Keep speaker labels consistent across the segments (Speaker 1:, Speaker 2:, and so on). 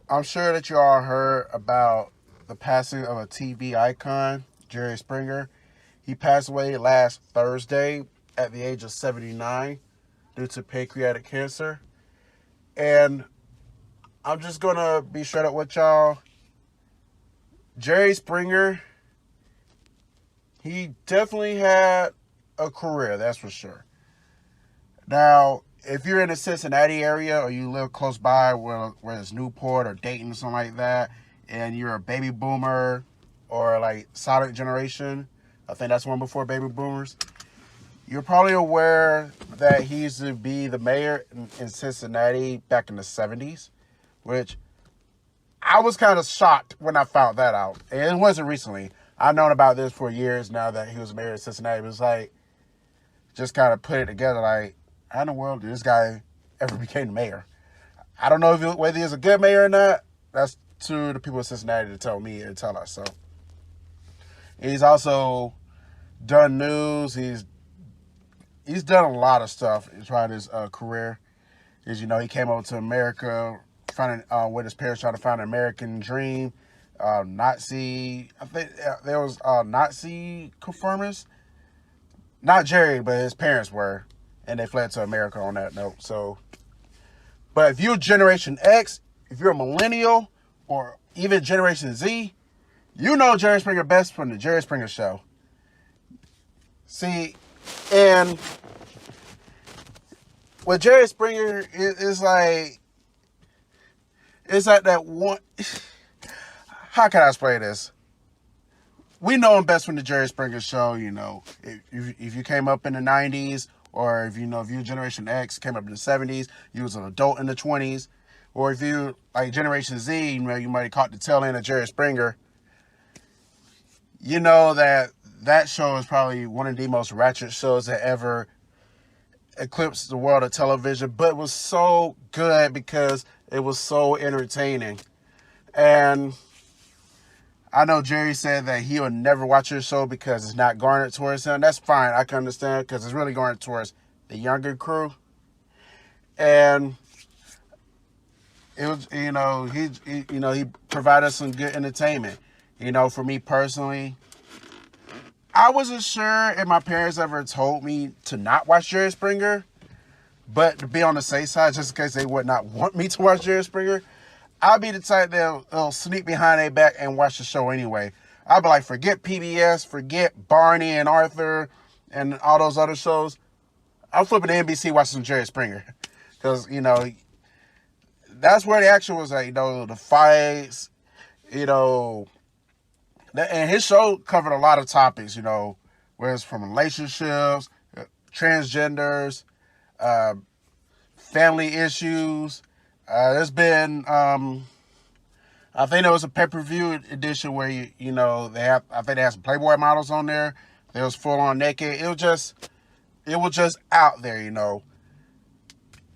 Speaker 1: I'm sure that you all heard about the passing of a TV icon, Jerry Springer. He passed away last Thursday at the age of 79 due to pancreatic cancer. And I'm just going to be straight up with y'all. Jerry Springer, he definitely had a career, that's for sure. Now, if you're in the Cincinnati area or you live close by where it's Newport or Dayton or something like that, and you're a baby boomer or like silent generation, I think that's one before baby boomers, you're probably aware that he used to be the mayor in Cincinnati back in the 70s, which I was kind of shocked when I found that out. And it wasn't recently. I've known about this for years now that he was mayor of Cincinnati. It was like, just kind of put it together like, how in the world did this guy ever became the mayor? I don't know whether he's a good mayor or not. That's to the people of Cincinnati to tell me and tell us. So he's also done news. He's done a lot of stuff throughout his career. As you know, he came over to America, with his parents trying to find an American dream. Nazi, I think there was Nazi conformists. Not Jerry, but his parents were, and they fled to America on that note. So, but if you're Generation X, if you're a millennial, or even Generation Z, you know Jerry Springer best from the Jerry Springer Show. See, and with Jerry Springer, it's like that one. How can I explain this? We know him best from the Jerry Springer Show. You know, if you came up in the 90s, or if you're Generation X, came up in the 70s, you was an adult in the 20s, or if you like Generation Z, you might have caught the tail end of Jerry Springer. You know that show is probably one of the most ratchet shows that ever eclipsed the world of television, but it was so good because it was so entertaining. And I know Jerry said that he would never watch his show because it's not garnered towards him. That's fine. I can understand because it's really garnered towards the younger crew. And it was, he provided some good entertainment. For me personally, I wasn't sure if my parents ever told me to not watch Jerry Springer, but to be on the safe side, just in case they would not want me to watch Jerry Springer, I'll be the type that'll sneak behind their back and watch the show anyway. I'll be like, forget PBS, forget Barney and Arthur and all those other shows. I'm flipping to NBC watching some Jerry Springer. Because, that's where the action was at, the fights, and his show covered a lot of topics, where it's from relationships, transgenders, family issues. There's been, I think there was a pay-per-view edition where I think they had some Playboy models on there. They was full on naked. It was just out there,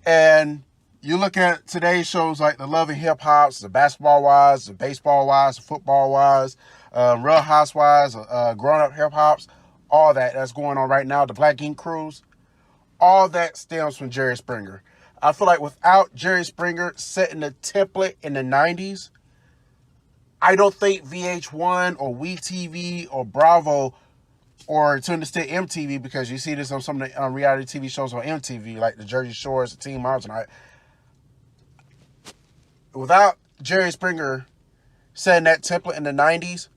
Speaker 1: And you look at today's shows like the Love and Hip Hops, the Basketball Wives, the Baseball Wives, the Football Wives, Real Housewives, Grown Up Hip Hops, all that's going on right now. The Black Ink Cruise, all that stems from Jerry Springer. I feel like without Jerry Springer setting the template in the 90s, I don't think VH1 or WeTV or Bravo or to an extent MTV, because you see this on some of the reality TV shows on MTV, like the Jersey Shores, the Teen Moms, and without Jerry Springer setting that template in the 90s,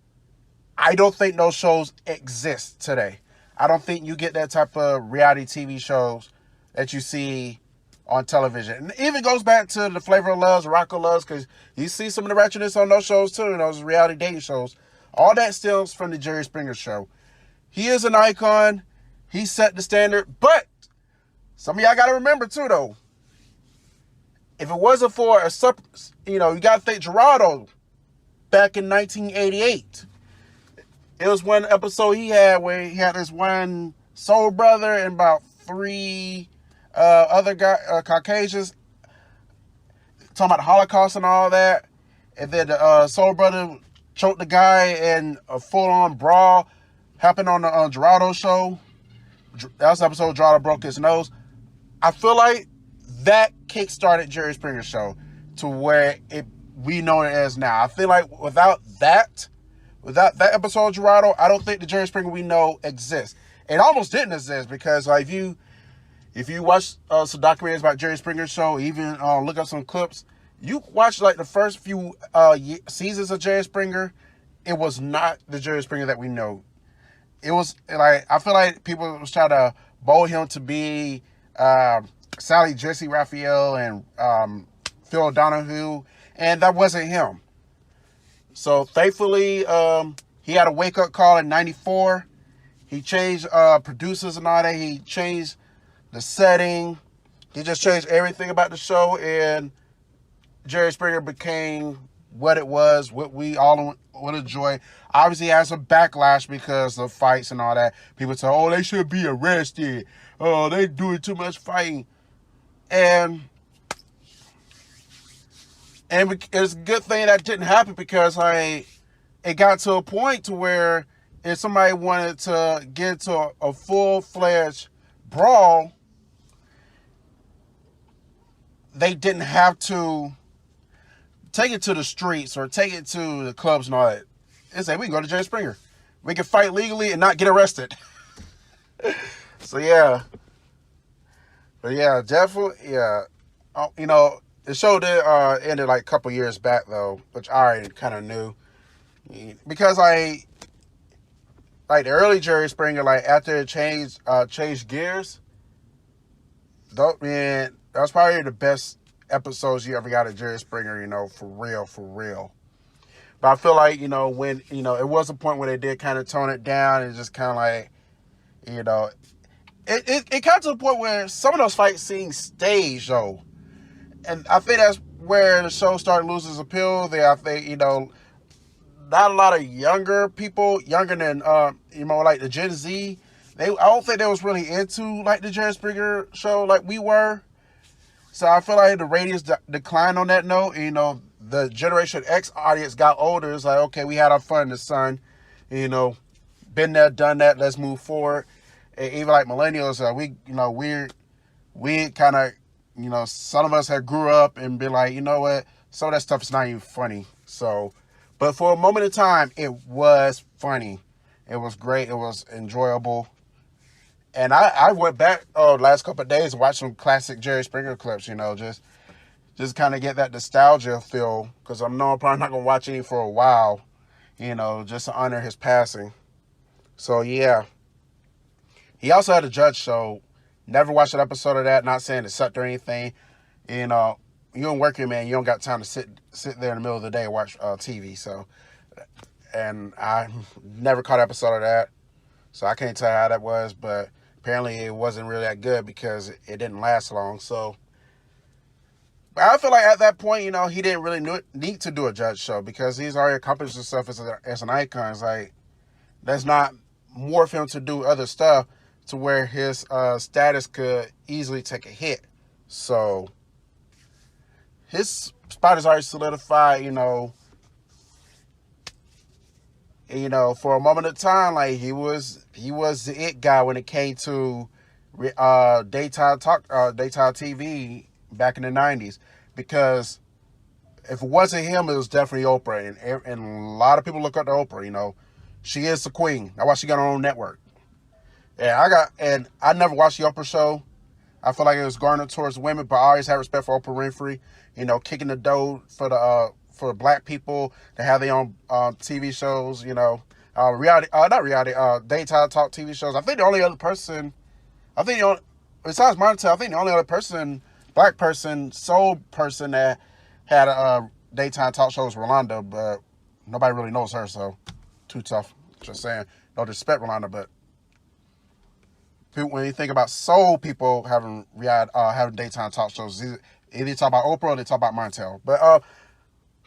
Speaker 1: I don't think those shows exist today. I don't think you get that type of reality TV shows that you see on television. And it even goes back to the Flavor of Loves, Rocco Loves, because you see some of the ratchetness on those shows too, those reality dating shows. All that stems from the Jerry Springer Show. He is an icon. He set the standard. But some of y'all got to remember too, though. If it wasn't for you got to think Gerardo back in 1988. It was one episode he had where he had this one soul brother and about three other guy, Caucasians, talking about the Holocaust and all that. And then the Soul Brother choked the guy in a full-on brawl happened on the Geraldo show. That was the episode Geraldo broke his nose. I feel like that kick-started Jerry Springer's show to where we know it as now. I feel like without that episode of Geraldo, I don't think the Jerry Springer we know exists. It almost didn't exist because like if you watch some documentaries about Jerry Springer's show, even look up some clips, you watch like the first few seasons of Jerry Springer, it was not the Jerry Springer that we know. It was like, I feel like people was trying to mold him to be Sally Jesse Raphael and Phil Donahue, and that wasn't him. So thankfully, he had a wake-up call in '94. He changed producers and all that. He changed the setting. He just changed everything about the show, and Jerry Springer became what it was, what we all would enjoy. Obviously, he has some backlash because of fights and all that. People say, oh, they should be arrested. Oh, they doing too much fighting. And it's a good thing that didn't happen because it got to a point to where if somebody wanted to get into a full-fledged brawl, they didn't have to take it to the streets or take it to the clubs and all that. They say, we can go to Jerry Springer. We can fight legally and not get arrested. So, yeah. But, yeah, definitely, yeah. You know, the show did ended like a couple years back, though, which I already kind of knew. Because, like the early Jerry Springer, like, after it changed gears, man, that was probably the best episodes you ever got of Jerry Springer, you know, for real. But I feel like, you know, when, you know, it was a point where they did kind of tone it down and just kind of like, you know, it got to the point where some of those fights seemed staged, though. And I think that's where the show started losing its appeal. I think, you know, not a lot of younger people, younger than, you know, like the Gen Z, I don't think they was really into, like, the Jerry Springer show like we were. So I feel like the ratings declined on that note. And, you know, the Generation X audience got older. It's like, okay, we had our fun in the sun. You know, been there, done that. Let's move forward. And even like millennials, we kind of, you know, some of us had grew up and been like, you know what, some of that stuff is not even funny. So, but for a moment in time, it was funny. It was great. It was enjoyable. And I went back last couple of days and watched some classic Jerry Springer clips, you know, just kind of get that nostalgia feel, because I'm probably not going to watch any for a while, you know, just to honor his passing. So, yeah. He also had a judge show. Never watched an episode of that, not saying it sucked or anything. You know, you don't work here, man. You don't got time to sit there in the middle of the day and watch TV. So, and I never caught an episode of that. So I can't tell you how that was, but apparently it wasn't really that good because it didn't last long. So, but I feel like at that point, you know, he didn't really need to do a judge show because he's already accomplished himself as an icon. It's like, that's not more for him to do other stuff to where his status could easily take a hit. So his spot is already solidified, you know, for a moment of time, like he was the it guy when it came to daytime TV back in the 90s. Because if it wasn't him, it was definitely Oprah. And a lot of people look up to Oprah, you know. She is the queen. That's why she got her own network. And I never watched the Oprah show. I feel like it was garnered towards women, but I always had respect for Oprah Winfrey. You know, kicking the dough for black people to have their own TV shows. You know, daytime talk TV shows. I think the only other person, besides Montel, I think the only other person, black person, soul person that had a daytime talk show was Rolanda, but nobody really knows her, so too tough. Just saying, no disrespect, Rolanda, but when you think about soul people having daytime talk shows, either they talk about Oprah or they talk about Montel. But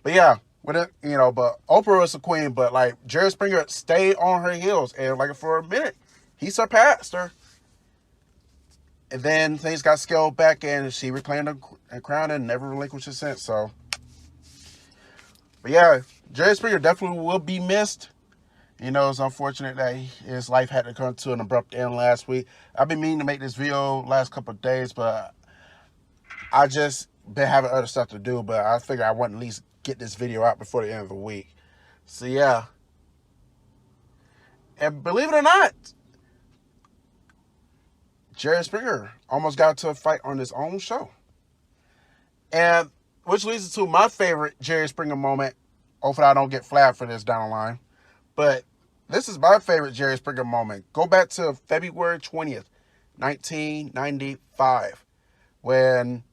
Speaker 1: yeah, with it, you know, but Oprah was the queen, but like Jerry Springer stayed on her heels, and like for a minute, he surpassed her. And then things got scaled back, and she reclaimed her crown and never relinquished it since. So, but yeah, Jerry Springer definitely will be missed. You know, it's unfortunate that his life had to come to an abrupt end last week. I've been meaning to make this video last couple of days, but I just been having other stuff to do. But I figured I want to at least get this video out before the end of the week. So yeah. And believe it or not, Jerry Springer almost got into a fight on his own show. And which leads to my favorite Jerry Springer moment. Hopefully I don't get flagged for this down the line. But this is my favorite Jerry Springer moment. Go back to February 20th, 1995, when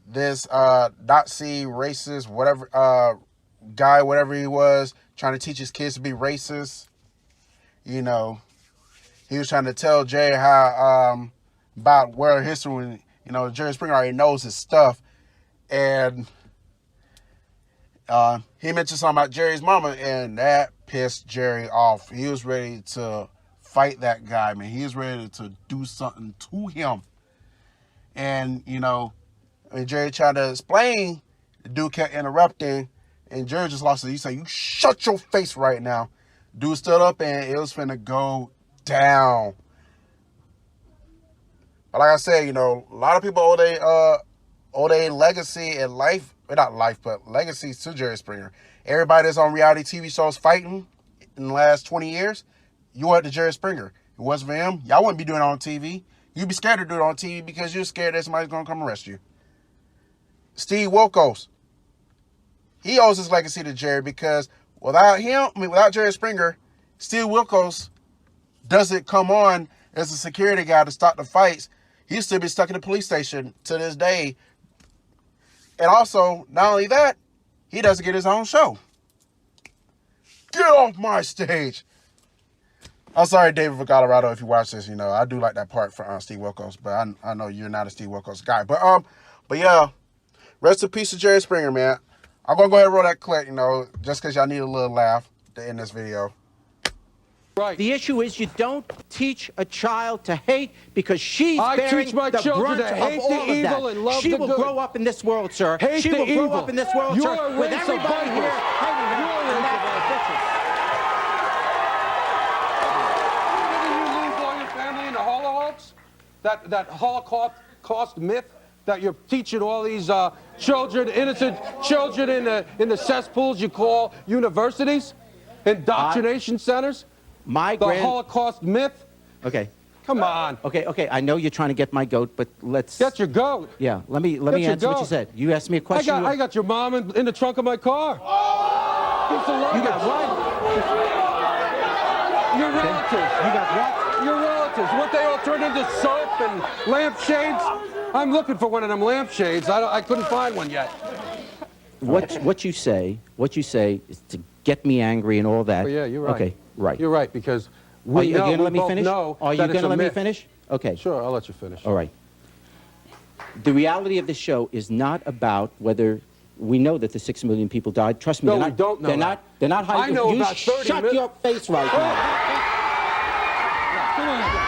Speaker 1: this Nazi racist, whatever guy, whatever he was, trying to teach his kids to be racist. You know, he was trying to tell Jerry how about world history when, you know, Jerry Springer already knows his stuff. And he mentioned something about Jerry's mama, and that pissed Jerry off. He was ready to fight that guy, man. He was ready to do something to him. And, you know, when Jerry tried to explain, the dude kept interrupting, and Jerry just lost it. He said, "You shut your face right now." Dude stood up, and it was finna go down. But like I said, you know, a lot of people owe their legacy and life, well, not life, but legacies to Jerry Springer. Everybody that's on reality TV shows fighting in the last 20 years, you went to Jerry Springer. It wasn't for him, y'all wouldn't be doing it on TV. You'd be scared to do it on TV because you're scared that somebody's going to come arrest you. Steve Wilkos, he owes his legacy to Jerry because without him, without Jerry Springer, Steve Wilkos doesn't come on as a security guy to stop the fights. He'd still be stuck in the police station to this day. And also, not only that, he doesn't get his own show. Get off my stage. I'm sorry, David from Colorado, if you watch this. You know, I do like that part for Steve Wilkos, but I know you're not a Steve Wilkos guy. But yeah, rest in peace to Jerry Springer, man. I'm going to go ahead and roll that clip, you know, just because y'all need a little laugh to end this video.
Speaker 2: Right.
Speaker 3: The issue is you don't teach a child to hate because she's bearing
Speaker 2: teach my
Speaker 3: the
Speaker 2: children
Speaker 3: brunt
Speaker 2: to hate
Speaker 3: of all
Speaker 2: the
Speaker 3: of
Speaker 2: evil
Speaker 3: that.
Speaker 2: and love
Speaker 3: she
Speaker 2: the
Speaker 3: will
Speaker 2: good.
Speaker 3: grow up in this world, sir.
Speaker 2: Hate
Speaker 3: she
Speaker 2: the
Speaker 3: will grow
Speaker 2: evil.
Speaker 3: up in this world,
Speaker 2: You're
Speaker 3: sir,
Speaker 2: a
Speaker 3: with
Speaker 2: race of
Speaker 3: everybody here
Speaker 2: vipers.
Speaker 3: hating her.
Speaker 2: You're a
Speaker 3: And
Speaker 2: race
Speaker 3: that's
Speaker 2: Didn't you lose all your family in the Holocaust? That Holocaust myth that you're teaching all these children, innocent children in the cesspools you call universities, indoctrination centers? The Holocaust myth?
Speaker 3: Okay.
Speaker 2: Come on.
Speaker 3: Okay. I know you're trying to get my goat, but let's...
Speaker 2: Get your goat.
Speaker 3: Yeah, let me answer what you said. You asked me a question.
Speaker 2: I got your mom in the trunk of my car.
Speaker 3: You got what?
Speaker 2: Your relatives.
Speaker 3: You got what?
Speaker 2: Your relatives. What they all turned into soap and lampshades? I'm looking for one of them lampshades. I couldn't find one yet.
Speaker 3: What you say is to get me angry and all that.
Speaker 2: Oh, yeah, you're right.
Speaker 3: Okay, right.
Speaker 2: You're right, because
Speaker 3: Are you going to let me finish?
Speaker 2: Are
Speaker 3: you going to let me finish? Okay.
Speaker 2: Sure, I'll let you finish.
Speaker 3: All right. The reality of the show is not about whether we know that the 6 million people died. Trust me,
Speaker 2: No,
Speaker 3: they're
Speaker 2: we
Speaker 3: not,
Speaker 2: don't know
Speaker 3: they're
Speaker 2: that.
Speaker 3: not. They're not hiding.
Speaker 2: I know
Speaker 3: you
Speaker 2: about 30
Speaker 3: shut
Speaker 2: million.
Speaker 3: your face right now.
Speaker 2: Come on.